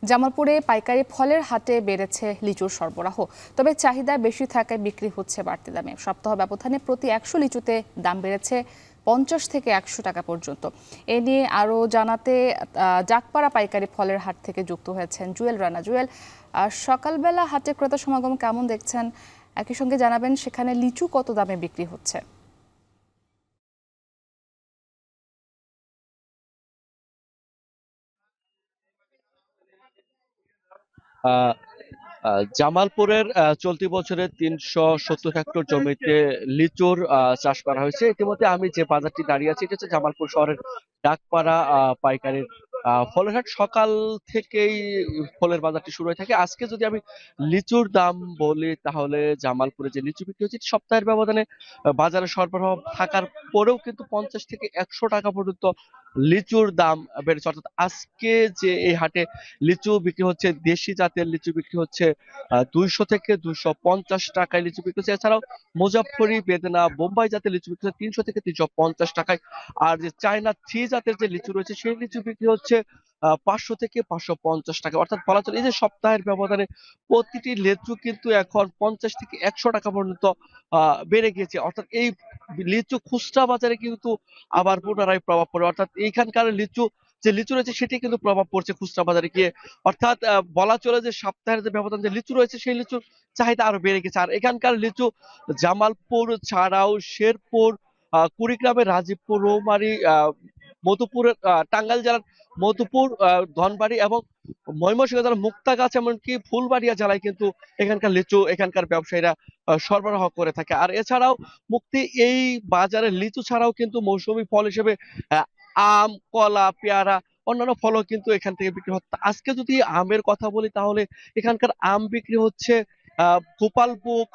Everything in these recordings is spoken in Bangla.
জামালপুরে পাইকারি ফলের হাটে বেড়েছে লিচুর সরবরাহ, তবে চাহিদা বেশি থাকায় বিক্রি হচ্ছে বাড়তি দামে। সপ্তাহ ব্যবধানে প্রতি ১০০ লিচুতে দাম বেড়েছে ৫০ থেকে ১০০ টাকা পর্যন্ত। এ নিয়ে আরও জানাতে জাকপাড়া পাইকারি ফলের হাট থেকে যুক্ত হয়েছেন জুয়েল রানা। জুয়েল, সকালবেলা হাটে ক্রেতা সমাগম কেমন দেখছেন? একই সঙ্গে জানাবেন সেখানে লিচু কত দামে বিক্রি হচ্ছে? আহ, জামালপুরের চলতি বছরে ৩৭০ হেক্টর জমিতে লিচুর চাষ করা হয়েছে। ইতিমধ্যে আমি যে বাজারটি দাঁড়িয়ে আছি, এটা হচ্ছে জামালপুর শহরের ডাকপাড়া পাইকারির ফলের হাট। সকাল থেকেই ফলের বাজারটি শুরু হয়ে থাকে। আজকে যদি আমি লিচুর দাম বলি, তাহলে জামালপুরে যে লিচু বিক্রি হচ্ছে, সপ্তাহের ব্যবধানে বাজারে সরবরাহ থাকার পরেও কিন্তু ৫০ থেকে ১০০ টাকা পর্যন্ত লিচুর দাম বেড়েছে। অর্থাৎ আজকে যে এই হাটে লিচু বিক্রি হচ্ছে, দেশি জাতের লিচু বিক্রি হচ্ছে ২০০ থেকে ২৫০ টাকায় লিচু বিক্রি হচ্ছে। এছাড়াও মুজাফফরি, বেদনা, বোম্বাই জাতের লিচু বিক্রি হচ্ছে ৩০০ থেকে ৩৫০ টাকায়। আর যে চায়না 3 জাতের যে লিচু রয়েছে, সেই লিচু বিক্রি হচ্ছে ৫০০ থেকে ৫৫০ টাকা। অর্থাৎ বলা চলে এই যে সপ্তাহের ব্যবধানে প্রতিটি লিচু কিন্তু এখন ৫০ থেকে ১০০ টাকা পর্যন্ত বেড়ে গিয়েছে। অর্থাৎ এই লিচু খুচরা বাজারে কিন্তু আবার পুনরায় প্রভাব পড়ে। অর্থাৎ এইখানকার লিচু যে লিচু রয়েছে, সেটি কিন্তু প্রভাব পড়ছে খুচরা বাজারে গিয়ে। অর্থাৎ বলা চলে যে সপ্তাহের যে ব্যবধান যে লিচু রয়েছে, সেই লিচুর চাহিদা আরো বেড়ে গেছে। আর এখানকার লিচু জামালপুর ছাড়াও শেরপুর, কুড়িগ্রামের রাজীবপুর, রৌমারী, মধুপুরের টাঙ্গাইল জেলার মধুপুর, ধনবাড়ি এবং ময়মনসিংহ জেলার মুক্তাগাছ, এমনকি ফুলবাড়িয়া জেলায় কিন্তু এখানকার লিচু এখানকার ব্যবসায়ীরা সরবরাহ করে থাকে। আর এছাড়াও মুক্তি এই বাজারে লিচু ছাড়াও কিন্তু মৌসুমী ফল হিসেবে আহ, আম, কলা, পেয়ারা, অন্যান্য ফলও কিন্তু এখান থেকে বিক্রি হচ্ছে। আজকে যদি আমের কথা বলি, তাহলে এখানকার আম বিক্রি হচ্ছে গোপালভোগ,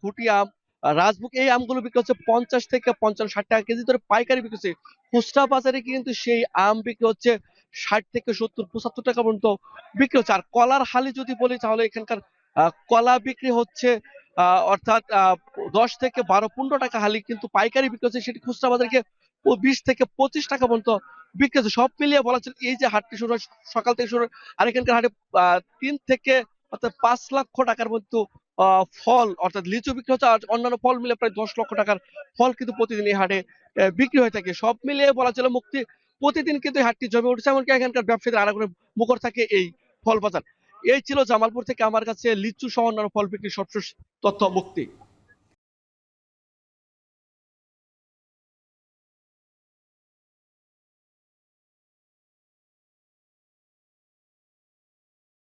গুটি আম, রাজভোগ, এই আমগুলো বিক্রি হচ্ছে ৫০ থেকে ৫৫-৬০ টাকা কেজি ধরে পাইকারি বিক্রি হচ্ছে। খুচরা বাজারে কিন্তু সেই আম বিক্রি হচ্ছে ৬০ থেকে ৭০-৭৫ টাকা পর্যন্ত বিক্রি হচ্ছে। আর কলার হালি যদি বলি, তাহলে এখানকার কলা বিক্রি হচ্ছে অর্থাৎ ১০ থেকে ১২-১৫ টাকা হালি কিন্তু পাইকারি বিক্রি হচ্ছে, সেটি খুচরা বাজারে গিয়ে ২০ থেকে ২৫ টাকা পর্যন্ত বিক্রি হচ্ছে। সব মিলিয়ে বলা চলে এই যে হাটটি শুরু হয় সকাল থেকে শুরু হয়, আর এখানকার হাটে ৩ থেকে অর্থাৎ ৫ লক্ষ টাকার মতো ফল অর্থাৎ লিচু বিক্রি হচ্ছে। আর অন্যান্য ফল মিলে প্রায় ১০ লক্ষ টাকার ফল কিন্তু প্রতিদিন এই হাটে বিক্রি হয়ে থাকে। সব মিলিয়ে বলা চলে মুক্তি প্রতিদিন কিন্তু এই হাটটি জমে উঠেছে। এমনকি এখানকার ব্যবসায়ীদের আনাগোনা মুখর থাকে এই ফল বাজার। এই ছিল জামালপুর থেকে আমার কাছে লিচু সহ অন্যান্য ফল বিক্রির সবশেষ তথ্য। মুক্তি।